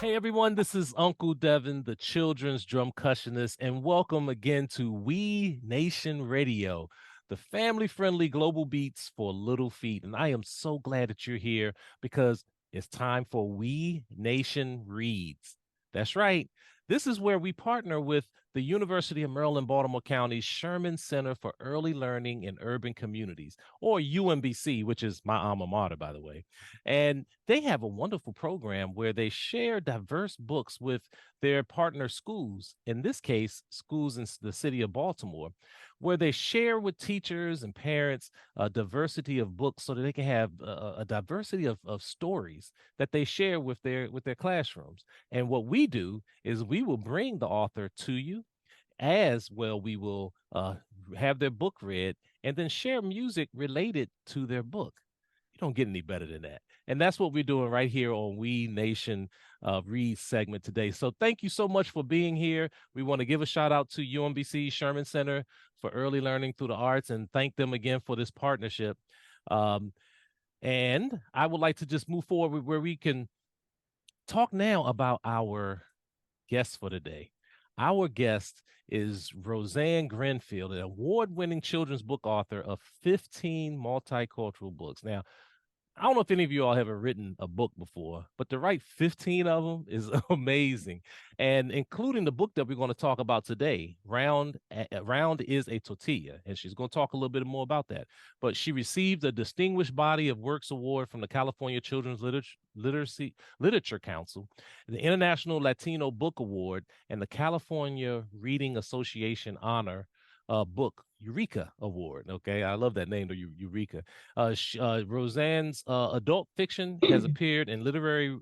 Hey everyone, this is Uncle Devin, the children's drum cushionist, and welcome again to We Nation Radio, the family-friendly global beats for little feet. And I am so glad that you're here because it's time for We Nation Reads. That's right. This is where we partner with the University of Maryland, Baltimore County's Sherman Center for Early Learning in Urban Communities, or UMBC, which is my alma mater, by the way. And they have a wonderful program where they share diverse books with their partner schools, in this case, schools in the city of Baltimore, where they share with teachers and parents a diversity of books so that they can have a diversity of stories that they share with their classrooms. And what we do is we will bring the author to you as well. We will have their book read and then share music related to their book. You don't get any better than that. And that's what we're doing right here on We Nation Read segment today. So thank you so much for being here. We want to give a shout out to UMBC Sherman Center for Early Learning Through the Arts and thank them again for this partnership. Um, and I would like to just move forward where we can talk now about our guest for today. Our guest is Roseanne Greenfield, an award-winning children's book author of 15 multicultural books. Now, I don't know if any of you all have ever written a book before, but to write 15 of them is amazing. And including the book that we're going to talk about today, Round is a Tortilla. And she's going to talk a little bit more about that. But she received a Distinguished Body of Works Award from the California Children's Literature Council, the International Latino Book Award, and the California Reading Association Honor book Eureka Award. Okay, I love that name, Eureka. Roseanne's adult fiction has appeared in literary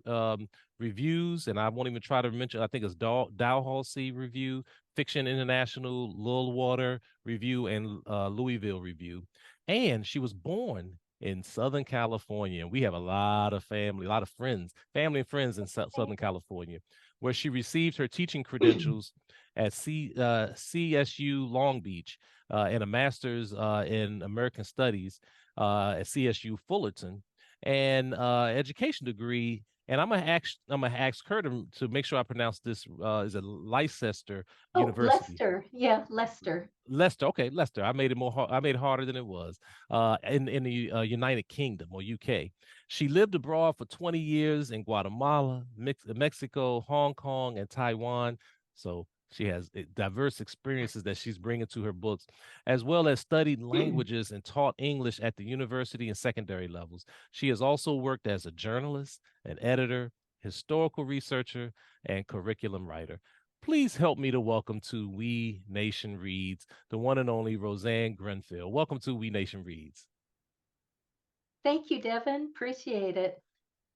reviews, and I won't even try to mention. I think it's Dalhousie Review, Fiction International, Lilwater Review, and Louisville Review. And she was born in Southern California, and we have a lot of family, a lot of friends, family and friends in Southern California, where she received her teaching credentials at CSU Long Beach and a master's in American Studies at CSU Fullerton, and education degree. And I'm gonna ask her to make sure I pronounce this. Is it Leicester Oh, University? Lester. Yeah, Lester. Leicester, okay, Leicester. I made it I made it harder than it was. In the United Kingdom or UK. She lived abroad for 20 years in Guatemala, Mexico, Hong Kong, and Taiwan. So she has diverse experiences that she's bringing to her books, as well as studied languages and taught English at the university and secondary levels. She has also worked as a journalist, an editor, historical researcher, and curriculum writer. Please help me to welcome to We Nation Reads, the one and only Roseanne Greenfield. Welcome to We Nation Reads. Thank you, Devin. Appreciate it.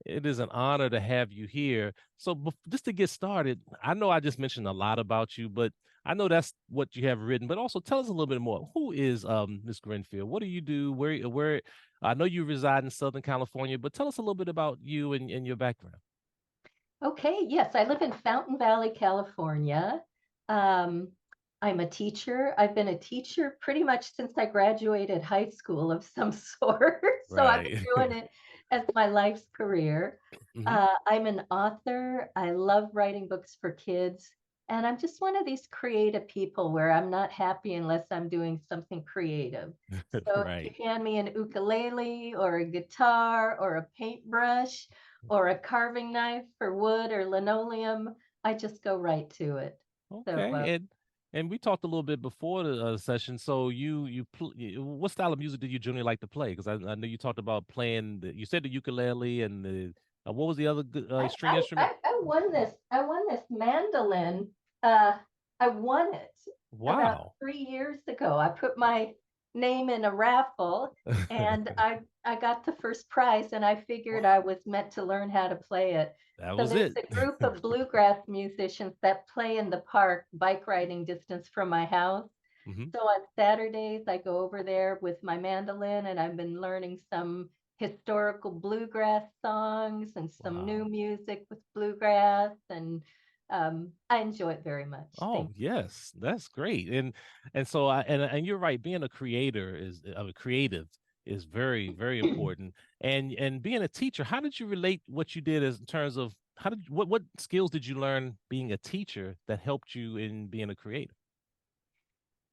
It is an honor to have you here. So, just to get started, I know I just mentioned a lot about you, but I know that's what you have written. But also, tell us a little bit more. Who is Miss Greenfield? What do you do? Where? I know you reside in Southern California, but tell us a little bit about you and your background. Okay, yes, I live in Fountain Valley, California. Um, I'm a teacher. I've been a teacher pretty much since I graduated high school of some sort. So I've been Right. doing it as my life's career. Hmm. I'm an author. I love writing books for kids. And I'm just one of these creative people where I'm not happy unless I'm doing something creative. So if Right. you hand me an ukulele or a guitar or a paintbrush or a carving knife for wood or linoleum, I just go right to it. So Okay, and we talked a little bit before the session. So what style of music do you generally like to play? Because I know you talked about playing. You said the ukulele and the what was the other I, string I, instrument? I, I won this. I won this mandolin. Uh, I won it about Wow. 3 years ago. I put my name in a raffle and I got the first prize and I figured I was meant to learn how to play it. That So was there's it. a group of bluegrass musicians that play in the park, bike riding distance from my house. Hmm. So on Saturdays, I go over there with my mandolin and I've been learning some historical bluegrass songs and some new Wow. music with bluegrass. And I enjoy it very much. Oh Thank you. yes, that's great. And so and you're right. Being a creator is a creative is very important. And being a teacher, how did you relate what you did as in terms of what skills did you learn being a teacher that helped you in being a creator?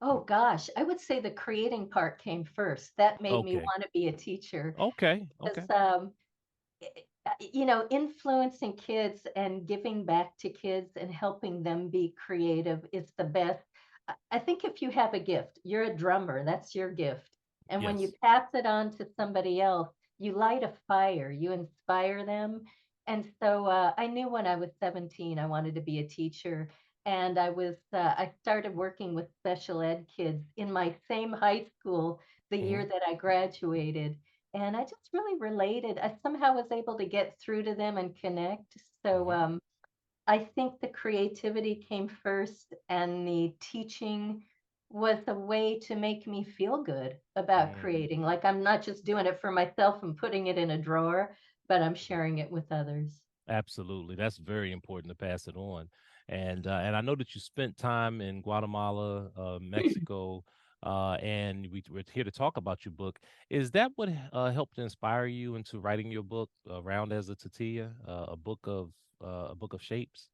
Oh gosh, I would say the creating part came first. That made me Okay. want to be a teacher Okay. because Okay. influencing kids and giving back to kids and helping them be creative is the best. I think if you have a gift, you're a drummer, that's your gift. And when you Yes. pass it on to somebody else, you light a fire, you inspire them. And so I knew when I was 17, I wanted to be a teacher. And I started working with special ed kids in my same high school the Hmm. year that I graduated, and I just really related. I somehow was able to get through to them and connect. So Hmm. I think the creativity came first, and the teaching was a way to make me feel good about Hmm. creating. Like I'm not just doing it for myself and putting it in a drawer, but I'm Hmm. sharing it with others. Absolutely. That's very important to pass it on. And I know that you spent time in Guatemala, Mexico, and we're here to talk about your book. Is that what helped inspire you into writing your book, Round as a Tortilla, a book of shapes?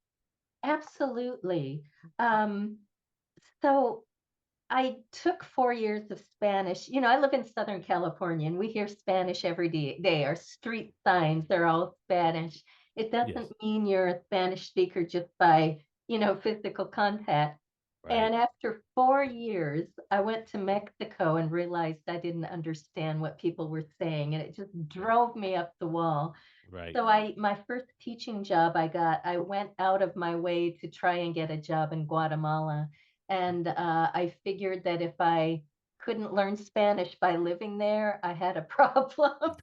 Absolutely. Um, so I took 4 years of Spanish. I live in Southern California, and we hear Spanish every day. Our street signs are all Spanish. It Yes. doesn't mean you're a Spanish speaker just by, physical contact. Right. And after 4 years, I went to Mexico and realized I didn't understand what people were saying, and it just drove me up the wall. Right. So my first teaching job I went out of my way to try and get a job in Guatemala. And I figured that if I couldn't learn Spanish by living there, I had a problem.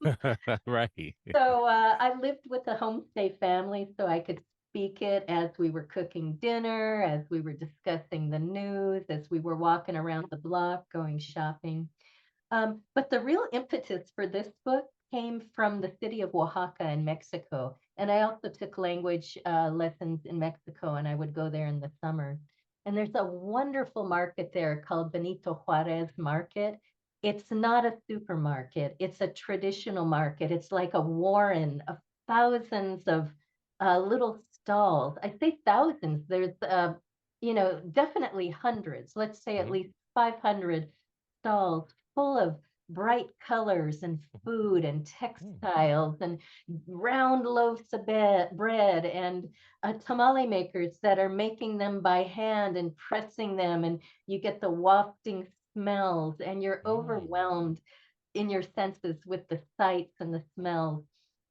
Right. So I lived with a homestay family so I could speak it as we were cooking dinner, as we were discussing the news, as we were walking around the block, going shopping. But the real impetus for this book came from the city of Oaxaca in Mexico. And I also took language lessons in Mexico, and I would go there in the summer. And there's a wonderful market there called Benito Juarez Market. It's not a supermarket, it's a traditional market. It's like a warren of thousands of little stalls. I say thousands, there's, definitely hundreds, let's say at Mhm. least 500 stalls full of bright colors and Mhm. food and Mm. textiles and round loaves of bread and tamale makers that are making them by hand and pressing them. And you get the wafting smells, and you're Mm. overwhelmed in your senses with the sights and the smells.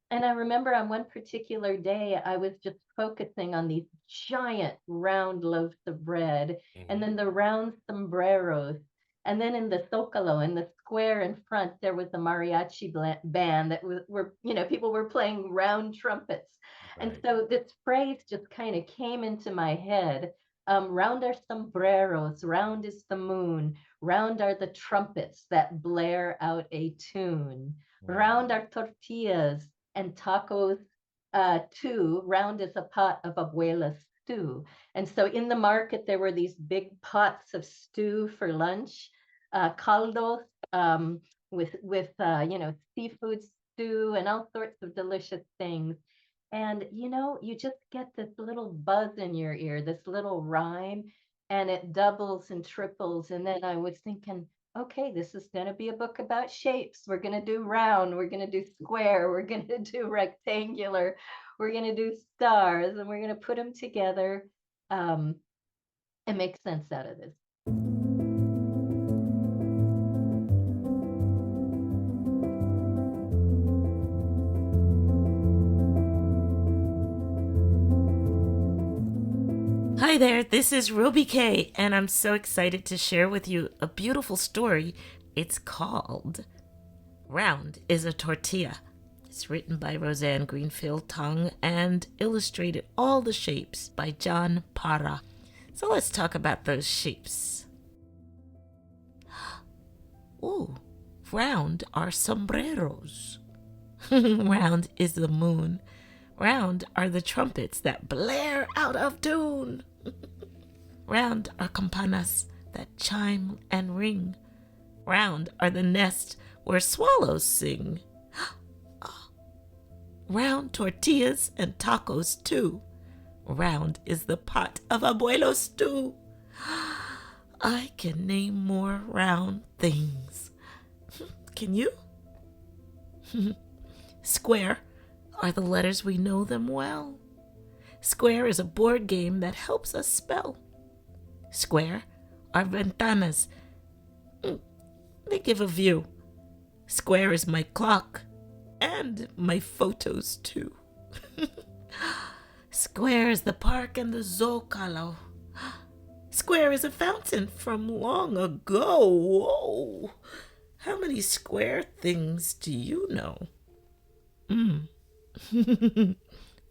And I remember on one particular day, I was just focusing on these giant round loaves of bread and Mhm. then the round sombreros. And then in the Zocalo, in the square in front, there was a mariachi band that people were playing round trumpets. And Right. so this phrase just kind of came into my head. Round are sombreros, round is the moon, round are the trumpets that blare out a tune. Mm. Round are tortillas, and tacos too. Round as a pot of abuela's stew. And so in the market, there were these big pots of stew for lunch, caldos with seafood stew and all sorts of delicious things. And you just get this little buzz in your ear, this little rhyme, and it doubles and triples. And then I was thinking, okay, this is going to be a book about shapes. We're going to do round, we're going to do square, we're going to do rectangular, we're going to do stars, and we're going to put them together um, and make sense out of this. Hi there, this is Ruby K, and I'm so excited to share with you a beautiful story. It's called Round is a Tortilla. It's written by Roseanne Greenfield Tongue and illustrated all the shapes by John Para. So let's talk about those shapes. Ooh, round are sombreros. Round is the moon. Round are the trumpets that blare out of tune. Round are campanas that chime and ring. Round are the nests where swallows sing. Round tortillas and tacos too. Round is the pot of abuelo stew. I can name more round things. Can you? Square are the letters we know them well. Square is a board game that helps us spell. Square are ventanas. They give a view. Square is my clock and my photos too. Square is the park and the Zocalo. Square is a fountain from long ago. Whoa. How many square things do you know?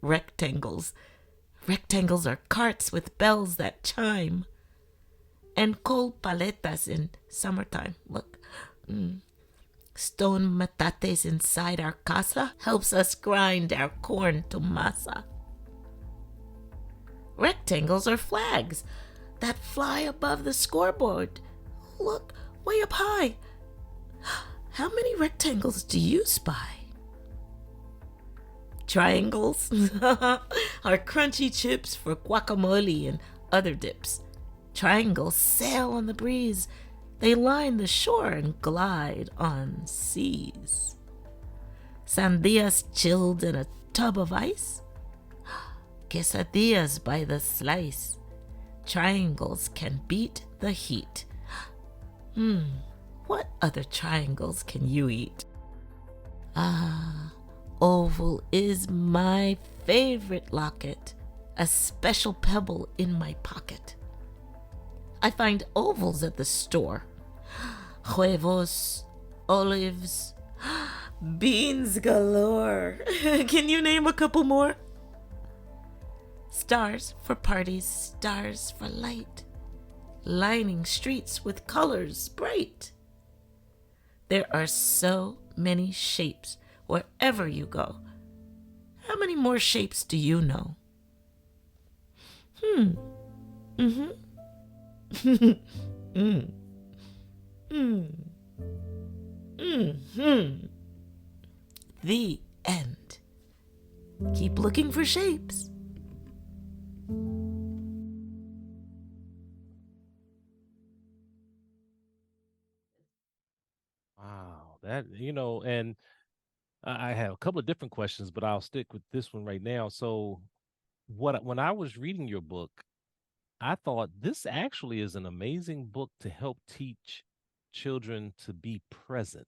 Rectangles. Rectangles are carts with bells that chime. And cold paletas in summertime. Look. Stone metates inside our casa helps us grind our corn to masa. Rectangles are flags that fly above the scoreboard. Look, way up high. How many rectangles do you spy? Triangles are crunchy chips for guacamole and other dips. Triangles sail on the breeze. They line the shore and glide on seas. Sandias chilled in a tub of ice. Quesadillas by the slice. Triangles can beat the heat. What other triangles can you eat? Oval is my favorite locket, a special pebble in my pocket. I find ovals at the store. Huevos, olives, beans galore. Can you name a couple more? Stars for parties, stars for light, lining streets with colors bright. There are so many shapes wherever you go. How many more shapes do you know? The end. Keep looking for shapes. Wow, and I have a couple of different questions, but I'll stick with this one right now. So, when I was reading your book, I thought this actually is an amazing book to help teach children to be present.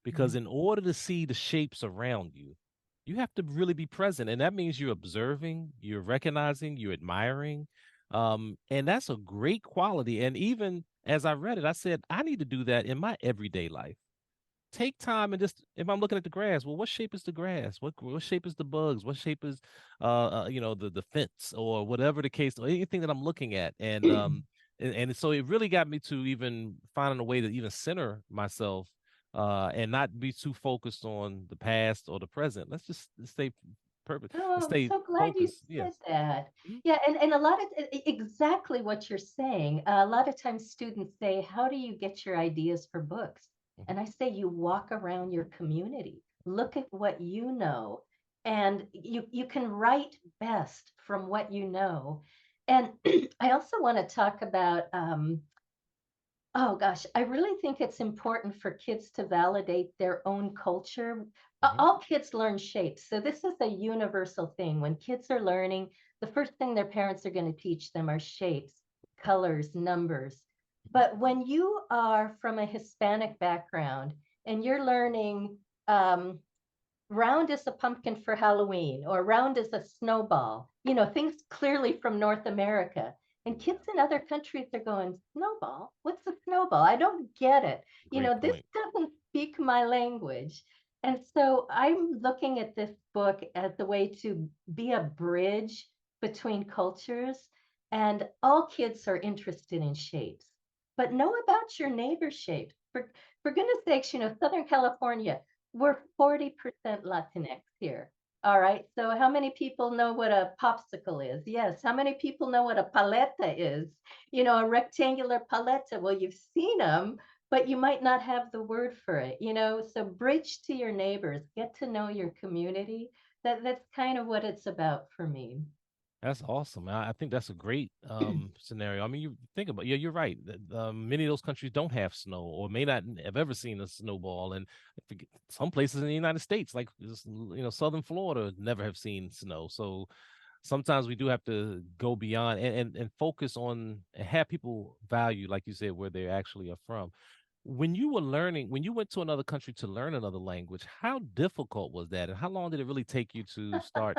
Because in order to see the shapes around you, you have to really be present. And that means you're observing, you're recognizing, you're admiring. And that's a great quality. And even as I read it, I said, I need to do that in my everyday life. Take time and just, if I'm looking at the grass, well, what shape is the grass? What shape is the bugs? What shape is the fence or whatever the case, or anything that I'm looking at. And so it really got me to even finding a way to even center myself and not be too focused on the past or the present. Let's just stay purpose, Oh, I'm stay so glad you focused. said Yes. that. Mhm, Yeah, and a lot of exactly what you're saying. A lot of times students say, "How do you get your ideas for books?" mhm, And I say, "You walk around your community, look at what you know, and you can write best from what you know." And I also want to talk about oh gosh, I really think it's important for kids to validate their own culture. mhm, All kids learn shapes. So this is a universal thing. When kids are learning, the first thing their parents are going to teach them are shapes, colors, numbers. mhm. But when you are from a Hispanic background and you're learning um, round as a pumpkin for Halloween or round as a snowball, things clearly from North America. And kids in other countries are going, snowball? What's a snowball? I don't get it. Great This point. doesn't speak my language. And so I'm looking at this book as a way to be a bridge between cultures. And all kids are interested in shapes. But know about your neighbor's shapes. For goodness sakes, Southern California, we're 40% Latinx here. All right. So how many people know what a popsicle is? Yes. How many people know what a paleta is? A rectangular paleta. Well, you've seen them, but you might not have the word for it, you know? So bridge to your neighbors, get to know your community. That's kind of what it's about for me. That's awesome. I think that's a great scenario. I mean, you think about, yeah, you're right. Many of those countries don't have snow or may not have ever seen a snowball. And some places in the United States, like southern Florida, never have seen snow. So sometimes we do have to go beyond and focus on and have people value, like you said, where they actually are from. When you went to another country to learn another language, how difficult was that? And how long did it really take you to start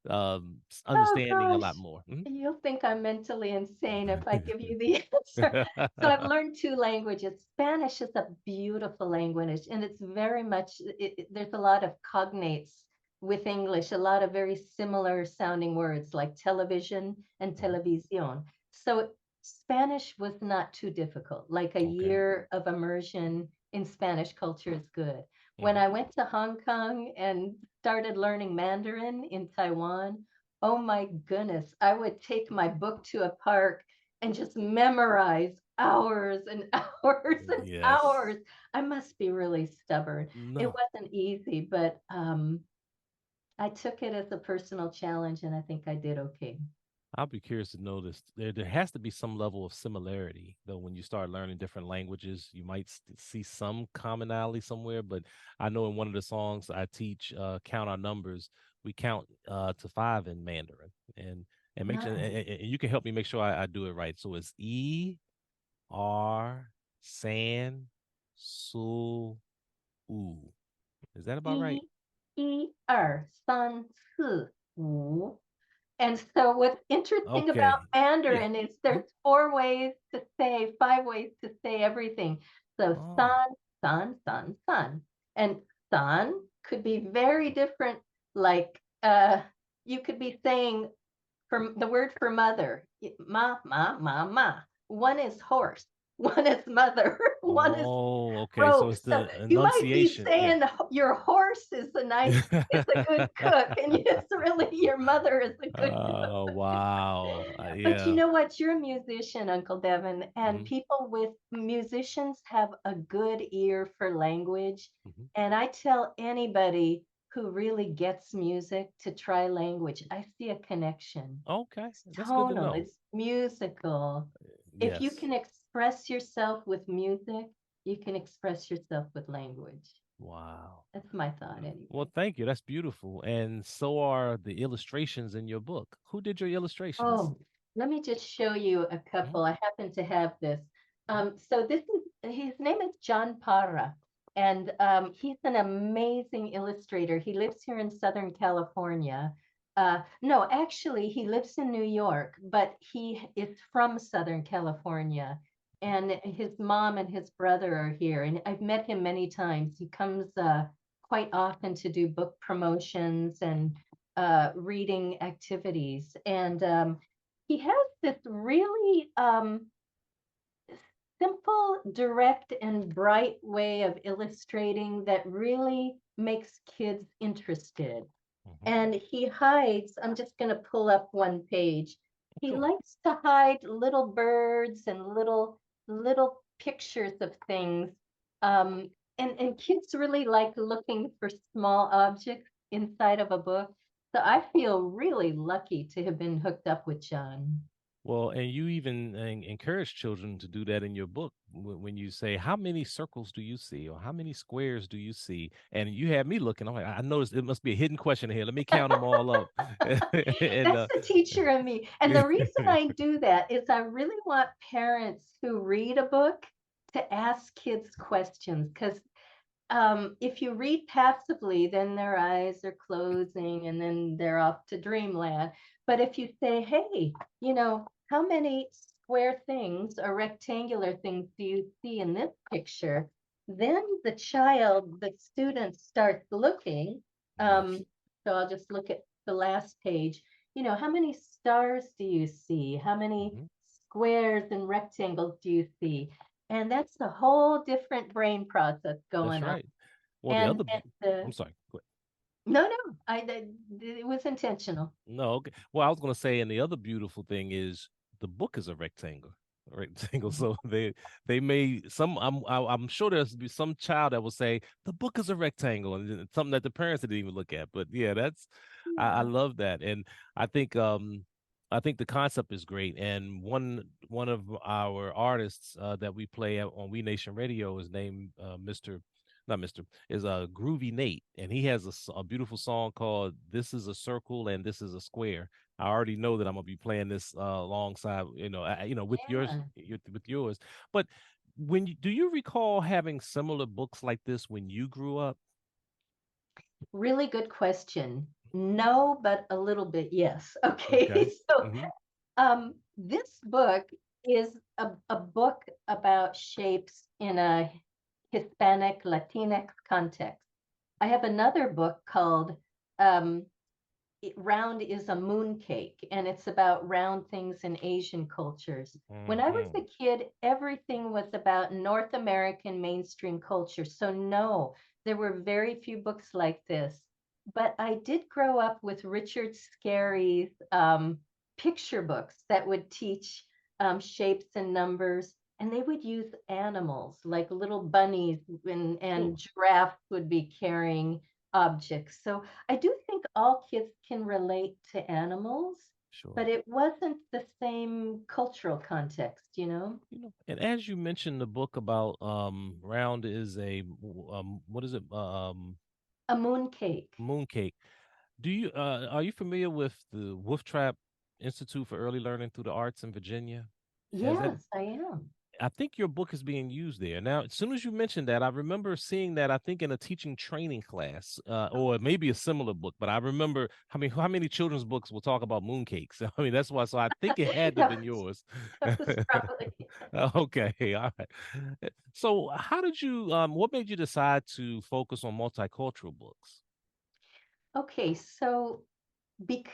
Oh understanding a lot gosh, more? you'll think I'm mentally insane if I give you the answer. So I've learned two languages. Spanish is a beautiful language, and it's very much, there's a lot of cognates with English, a lot of very similar sounding words like television and Mhm. televisión. So Spanish was not too difficult. Like a Okay. year of immersion in Spanish culture is good. When Mhm. I went to Hong Kong and started learning Mandarin in Taiwan, oh my goodness, I would take my book to a park and just memorize hours and hours and Yes. hours. I must be really stubborn. It No. wasn't easy, but I took it as a personal challenge and I think I did okay. I'll be curious to know this. There has to be some level of similarity, though. When you start learning different languages, you might see some commonality somewhere. But I know in one of the songs I teach, "Count Our Numbers," we count to five in Mandarin, and make sure Nice. and you can help me make sure I do it right. So it's R San Su U. Is that about right? 1、2、3、4、5。And so what's interesting about Okay. Yeah. Mandarin is Mhm. there's four ways to say, five ways to say everything. So Oh. sun, sun, sun, sun. And sun could be very different. Like you could be saying for the word for mother, ma, ma, ma, ma. One is horse, one is mother, one is Oh, okay. So rope. it's So the you might be enunciation. Yeah. saying your horse is a good cook, and it's really your mother is a good cook. Oh, wow. But you Yeah. know what? You're a musician, Uncle Devin, and Mhm, people with musicians have a good ear for language. mhm. And I tell anybody who really gets music to try language. I see a connection. Okay. It's That's good to tonal, know. it's musical. If you Yes. can express yourself with music, you can express yourself with language. Wow. That's my thought, Well, anyway. thank you. That's beautiful. And so are the illustrations in your book. Who did your illustrations? Oh, let me just show you a Mhm, couple. I happen to have this. mhm. So this is his name is John Parra, and he's an amazing illustrator. He lives here in Southern California. No, actually, he lives in New York, but he is from Southern California. And his mom and his brother are here, and I've met him many times. He comes quite often to do book promotions and reading activities. And he has this really simple, direct, and bright way of illustrating that really makes kids interested. Mhm. And he hides, I'm just going to pull up one page. He Sure. likes to hide little birds and little pictures of things. Um, and kids really like looking for small objects inside of a book. So I feel really lucky to have been hooked up with John. Well, and you even encourage children to do that in your book when you say, "How many circles do you see?" or "How many squares do you see?" And you have me looking. I'm like, I noticed it must be a hidden question here. Let me count them all up. and That's the teacher in me. And the reason I do that is I really want parents who read a book to ask kids questions because if you read passively, then their eyes are closing and then they're off to dreamland. But if you say, hey, how many square things or rectangular things do you see in this picture? Then the student starts looking. Yes. Um, so I'll just look at the last page. How many stars do you see? How many Mhm. squares and rectangles do you see? And that's a whole different brain process That's going on. right. Well, the And other, and I'm the sorry. Go ahead. no, no, it was intentional. No, okay. Well, I was going to say, and the other beautiful thing is the book is a rectangle. rectangle. Mhm. So they may some. I'm sure there's be some child that will say the book is a rectangle, and it's something that the parents didn't even look at. But yeah, that's I Yeah. love that, and I think I think the concept is great. And one of our artists that we play on We Nation Radio is named Mr. Not Mr. is Groovy Nate, and he has a beautiful song called "This Is a Circle and This Is a Square." I already know that I'm gonna be playing this alongside, with yours, Yeah. with yours. But do you recall having similar books like this when you grew up? Really good question. No, but a little bit, yes. Okay. Okay. So Hmm. this book is a book about shapes in a Hispanic Latinx context. I have another book called um, Round is a Mooncake, and it's about round things in Asian cultures. When I was Hmm. a kid, everything was about North American mainstream culture. So, no, there were very few books like this. But I did grow up with Richard Scarry's picture books that would teach shapes and numbers, and they would use animals like little bunnies, and Sure. giraffes would be carrying objects. So I do think all kids can relate to animals, Sure. but it wasn't the same cultural context. And as you mentioned, the book about round is what is it? A mooncake. Mooncake. Do you are you familiar with the Wolf Trap Institute for Early Learning through the Arts in Virginia? Has that Yes, I am. I think your book is being used there. Now, as soon as you mentioned that, I remember seeing that I think in a teaching training class, or maybe a similar book, but I remember how many children's books will talk about mooncakes. I mean, that's why so I think it had to have that, been yours. that was probably Okay, all right. So how did you what made you decide to focus on multicultural books? okay. So bec-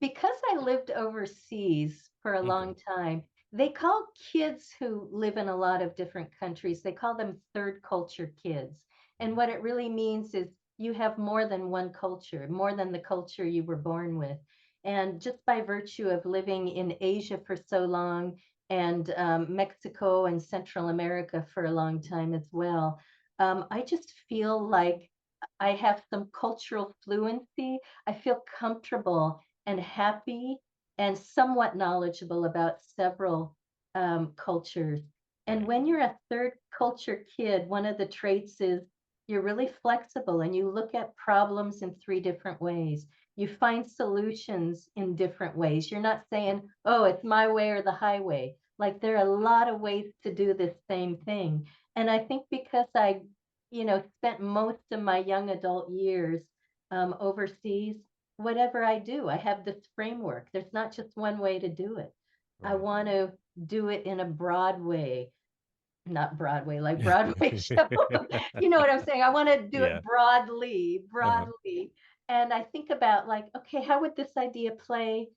because I lived overseas for a Okay. long time, they call kids who live in a lot of different countries, they call them third culture kids. And what it really means is you have more than one culture, more than the culture you were born with. And just by virtue of living in Asia for so long, and Mexico and Central America for a long time as well, I just feel like I have some cultural fluency. I feel comfortable and happy and somewhat knowledgeable about several cultures. And Right. when you're a third culture kid, one of the traits is you're really flexible and you look at problems in three different ways. You find solutions in different ways. You're not saying, oh, it's my way or the highway. Like there are a lot of ways to do this same thing. And I think because I spent most of my young adult years overseas, whatever I do, I have this framework. There's not just one way to do it. I Right. want to do it in a broad way, not Broadway, like Broadway show. You know what I'm saying? I want to do Yeah. it broadly, Uh-huh. broadly. And I think about like, okay, how would this idea play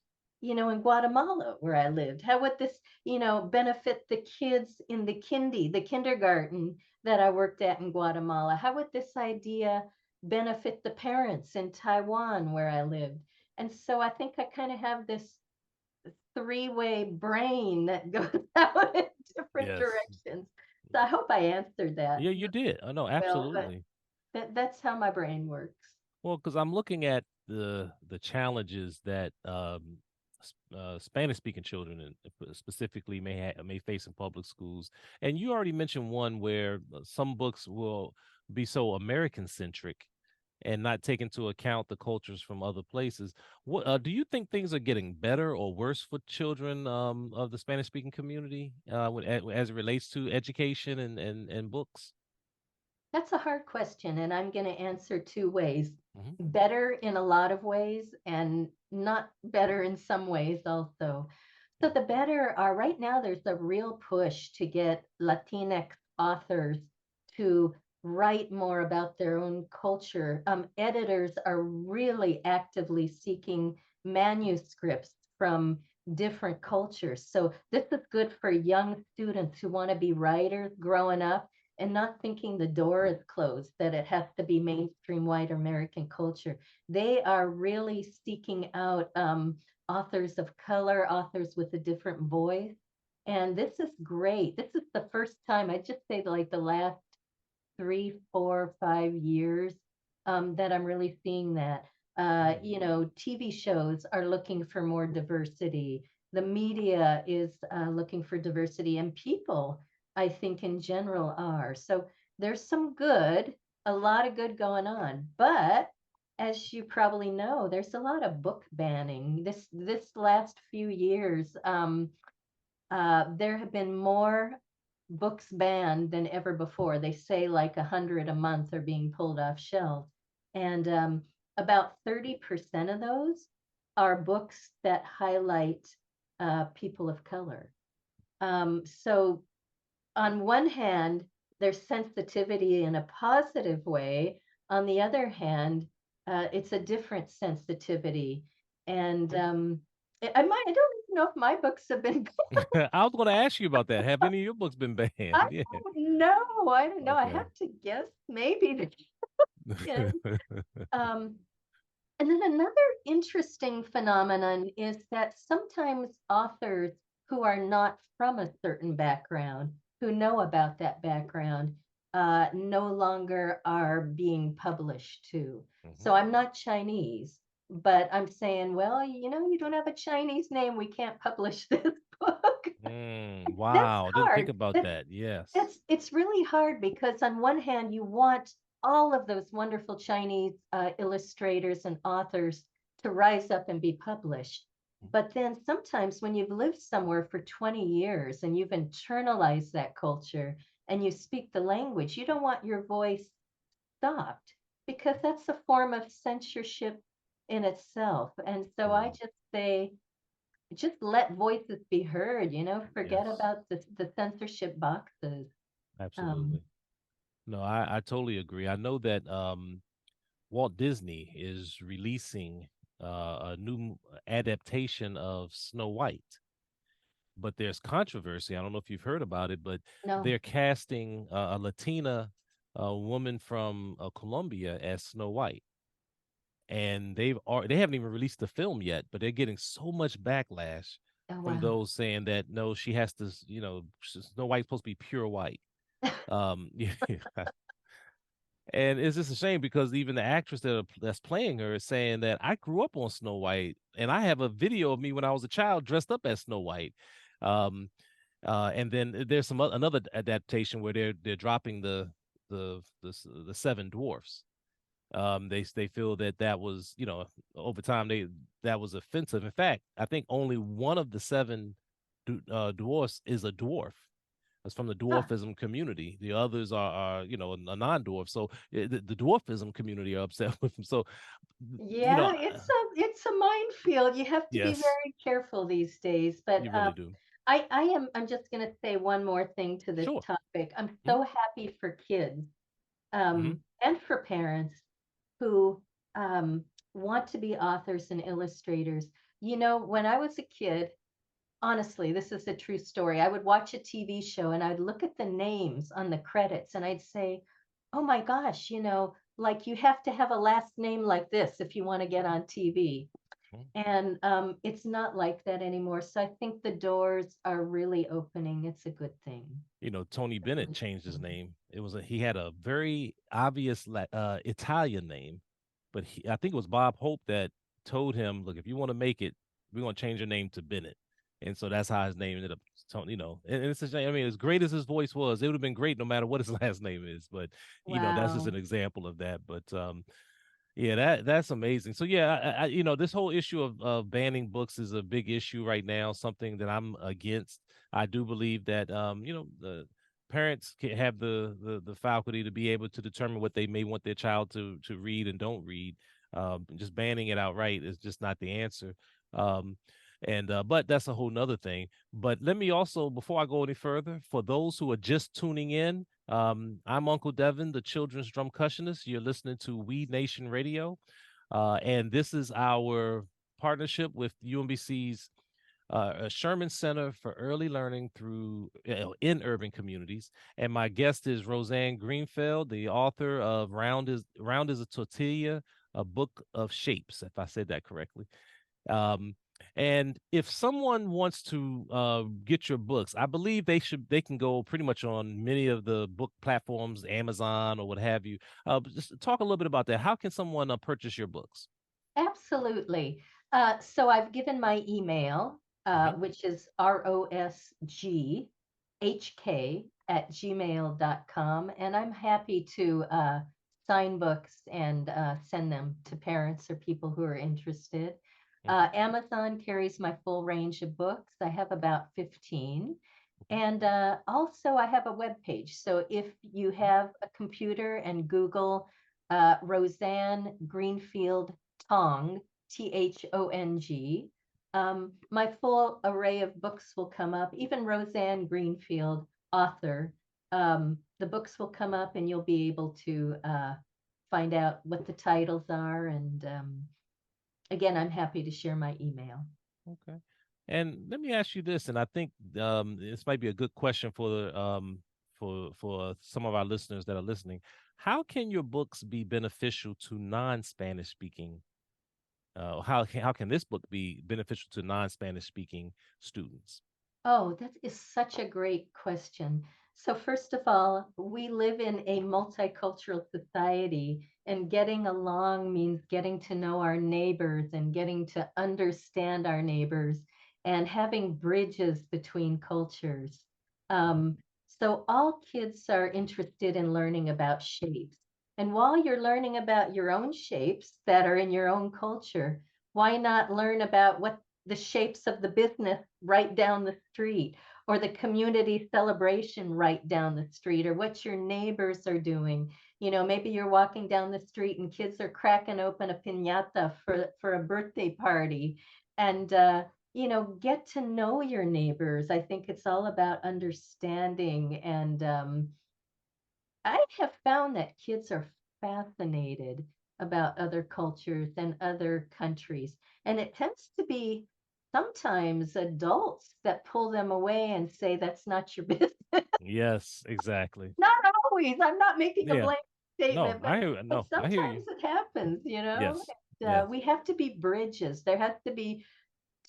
in Guatemala where I lived? How would this benefit the kids in the kindergarten that I worked at in Guatemala? How would this idea benefit the parents in Taiwan where I lived? And so I think I kind of have this three-way brain that goes out in different Yes. directions. So I hope I answered that Yeah, you did. I know, well, but absolutely. that's how my brain works. Well, because I'm looking at the challenges that Spanish speaking children specifically may face in public schools, and you already mentioned one where some books will be so American centric and not take into account the cultures from other places. What do you think things are getting better or worse for children of the Spanish speaking community as it relates to education and books? That's a hard question, and I'm going to answer two ways. Hmm. Better in a lot of ways, and not better in some ways also. So the better are right now, there's a real push to get Latinx authors to write more about their own culture. Editors are really actively seeking manuscripts from different cultures. So this is good for young students who want to be writers growing up and not thinking the door is closed, that it has to be mainstream white American culture. They are really seeking out authors of color, authors with a different voice. And this is great. This is the first time, I just say like the last 3, 4, 5 years that I'm really seeing that. Mm. TV shows are looking for more diversity. The media is looking for diversity, and people, I think, in general are. So there's some good, a lot of good going on. But as you probably know, there's a lot of book banning. This last few years, there have been more books banned than ever before. They say like 100 a month are being pulled off shelves. And about 30% of those are books that highlight people of color. So on one hand, there's sensitivity in a positive way. On the other hand, it's a different sensitivity. And I don't even know if my books have been. I was going to ask you about that. Have any of your books been banned? I Yeah. don't know. I don't know. I Okay. have to guess maybe the chicken. Um, and then another interesting phenomenon is that sometimes authors who are not from a certain background, who know about that background, no longer are being published too. Mhm. So I'm not Chinese, but I'm saying, well, you don't have a Chinese name. We can't publish this book. That's Wow. Didn't think hard. about that. Yes. It's really hard because on one hand you want all of those wonderful Chinese illustrators and authors to rise up and be published. But then sometimes when you've lived somewhere for 20 years and you've internalized that culture and you speak the language, you don't want your voice stopped because that's a form of censorship in itself. And so I Mm, just say, just let voices be heard, forget yes. about the censorship boxes. Um, Absolutely. No, I totally agree. I know that Walt Disney is releasing a new adaptation of Snow White, but there's controversy. I don't know if you've heard about it, but no. they're casting a Latina woman from Colombia as Snow White, and they haven't even released the film yet, but they're getting so much backlash Oh, from wow. those saying that no, she has to, Snow White's supposed to be pure white. Yeah. And it's just a shame because even the actress that's playing her is saying that I grew up on Snow White, and I have a video of me when I was a child dressed up as Snow White. Um, and then there's another adaptation where they're dropping the seven dwarfs. They feel that was, over time that was offensive. In fact, I think only one of the seven dwarfs is a dwarf. It's from the Huh. dwarfism community. The others are a non-dwarf. So the dwarfism community are upset with him. So, you know, Yeah, it's a minefield. You have to be yes, very careful these days. But you really do. I'm just going to say one more thing to this Sure. topic. I'm Mm-hmm. so happy for kids Mm-hmm. and for parents who want to be authors and illustrators. When I was a kid, honestly, this is a true story. I would watch a TV show and I'd look at the names on the credits and I'd say, oh my gosh, like you have to have a last name like this if you want to get on TV. And it's not like that anymore. So I think the doors are really opening. It's a good thing. Tony It's a Bennett really changed good his thing. name. He had a very obvious Italian name, but I think it was Bob Hope that told him, "Look, if you want to make it, we're going to change your name to Bennett." And so that's how his name ended up. And it's a shame. I mean, as great as his voice was, it would have been great no matter what his last name is. But that's just an Wow. example of that. But yeah, that's amazing. So yeah, this whole issue of banning books is a big issue right now. Something that I'm against. I do believe that the parents can have the faculty to be able to determine what they may want their child to read and don't read. Just banning it outright is just not the answer. Um, and but that's a whole nother thing. But let me also, before I go any further, for those who are just tuning in, I'm Uncle Devin, the children's drum cushionist. You're listening to We Nation Radio, and this is our partnership with UMBC's Sherman Center for Early Learning through in urban communities. And my guest is Roseanne Greenfield, the author of Round is a Tortilla, a book of shapes, if I said that correctly. Um, And if someone wants to get your books, I believe they can go pretty much on many of the book platforms, Amazon or what have you. Just talk a little bit about that. How can someone purchase your books? Absolutely. So I've given my email, Hmm. which is rosghk@gmail.com, and I'm happy to sign books and send them to parents or people who are interested. Okay. Amazon carries my full range of books. I have about 15. Okay. And also, I have a web page. So if you have a computer and Google Roseanne Greenfield Tong, Thong, my full array of books will come up, even Roseanne Greenfield, author. The books will come up and you'll be able to find out what the titles are. And again, I'm happy to share my email. Okay. And let me ask you this, and I think this might be a good question for some of our listeners that are listening. How can your books be beneficial to non-Spanish speaking? How can this book be beneficial to non-Spanish speaking students? Oh, that is such a great question. So, first of all, we live in a multicultural society, and getting along means getting to know our neighbors and getting to understand our neighbors and having bridges between cultures. Um, so, all kids are interested in learning about shapes. And while you're learning about your own shapes that are in your own culture, why not learn about what the shapes of the business right down the street, or the community celebration right down the street, or what your neighbors are doing? Maybe you're walking down the street and kids are cracking open a piñata for a birthday party. And get to know your neighbors. I think it's all about understanding. And I have found that kids are fascinated about other cultures and other countries. And it tends to be sometimes adults that pull them away and say, that's not your business. Yes, exactly. Not always. I'm not making a Yeah. blanket No, statement, but no, I hear you. sometimes it happens, Yes. And, Yes. we have to be bridges. There has to be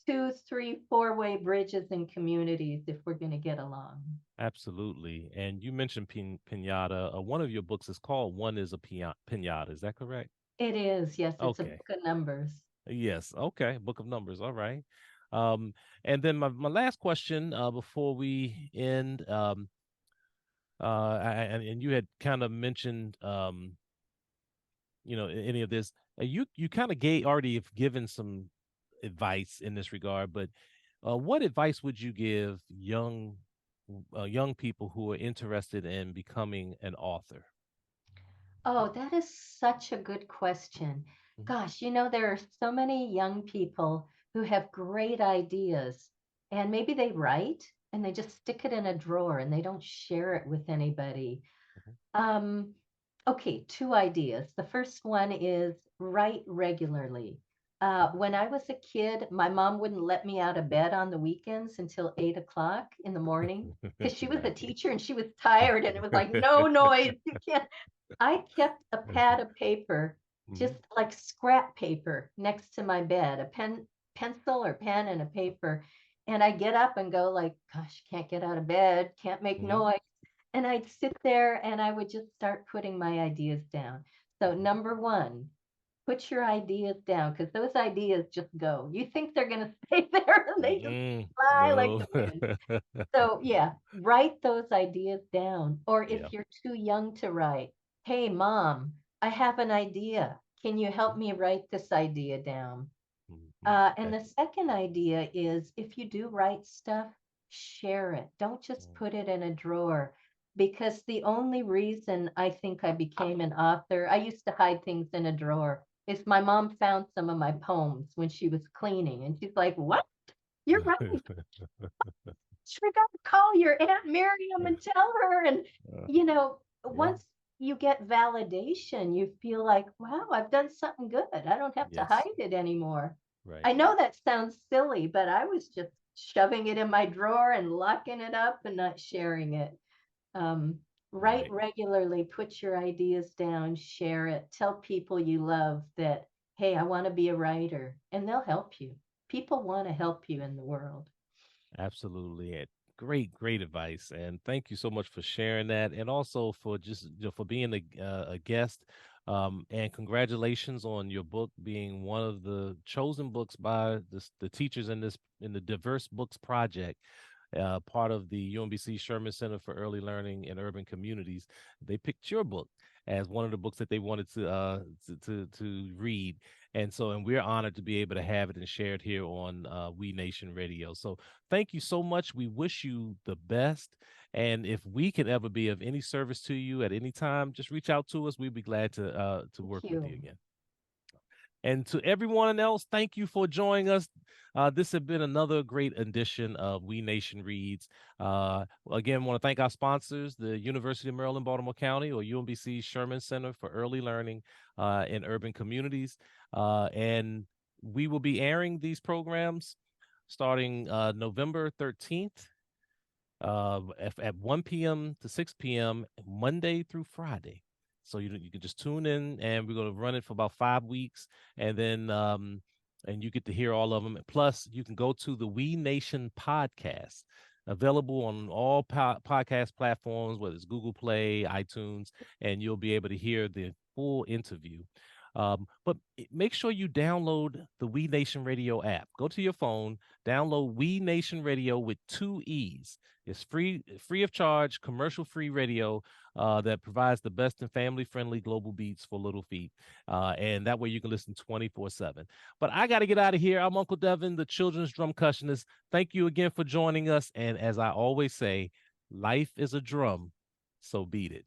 two, three, four-way bridges in communities if we're going to get along. Absolutely. And you mentioned pinata. One of your books is called One is a Pinata. Is that correct? It is, yes, it's a Okay. book of numbers. Yes. Okay. Book of Numbers. All right. Um, and then my last question before we end, and you had kind of mentioned, any of this. You kind of gave already have given some advice in this regard, but what advice would you give young people who are interested in becoming an author? Oh, that is such a good question. Mhm. Gosh, there are so many young people who have great ideas, and maybe they write and they just stick it in a drawer and they don't share it with anybody. Mhm. Um, okay, two ideas. The first one is write regularly. When I was a kid, my mom wouldn't let me out of bed on the weekends until 8 o'clock in the morning because she was a Right. teacher and she was tired, and it was like, no noise. You can't. I kept a pad of paper, just Mhm. like scrap paper, next to my bed, a pencil or pen and a paper. And I get up and go like, gosh, can't get out of bed, can't make Mhm. noise. And I'd sit there and I would just start putting my ideas down. So Mhm. number one, put your ideas down because those ideas just go. You think they're going to stay there and they just Mm-mm. fly like No. the wind. So yeah, write those ideas down. Or Yeah. if you're too young to write, hey mom, I have an idea. Can you help me write this idea down? Mhm. And the second idea is if you do write stuff, share it. Don't just put it in a drawer. Because the only reason I think I became an author, I used to hide things in a drawer, is my mom found some of my poems when she was cleaning. And she's like, what? You're right. We got to call your Aunt Miriam and tell her. And, Uh, yeah. once you get validation, you feel like, wow, I've done something good. I don't have to Yes. hide it anymore. Right. I know that sounds silly, but I was just shoving it in my drawer and locking it up and not sharing it. Um, write Right. regularly, put your ideas down, share it, tell people you love that, hey, I want to be a writer, and they'll help you. People want to help you in the world. Absolutely. And great advice. And thank you so much for sharing that, and also for just for being a guest. And congratulations on your book being one of the chosen books by the teachers in the Diverse Books Project, part of the UMBC Sherman Center for Early Learning in Urban Communities. They picked your book as one of the books that they wanted to read, and we're honored to be able to have it and share it here on We Nation Radio. So thank you so much. We wish you the best, and if we can ever be of any service to you at any time, just reach out to us. We'd be glad to Thank work with you you. again. And to everyone else, thank you for joining us. This has been another great edition of We Nation Reads. Again, want to thank our sponsors, the University of Maryland, Baltimore County, or UMBC Sherman Center for Early Learning in Urban Communities. And we will be airing these programs starting November 13th at 1 p.m. to 6 p.m. Monday through Friday. So you can just tune in, and we're going to run it for about 5 weeks, and then and you get to hear all of them. Plus, you can go to the We Nation podcast, available on all podcast platforms, whether it's Google Play, iTunes, and you'll be able to hear the full interview. But make sure you download the We Nation Radio app. Go to your phone, download We Nation Radio with 2 E's. It's free of charge, commercial-free radio that provides the best and family-friendly global beats for little feet. And that way you can listen 24/7. But I got to get out of here. I'm Uncle Devin, the children's drum cushionist. Thank you again for joining us. And as I always say, life is a drum, so beat it.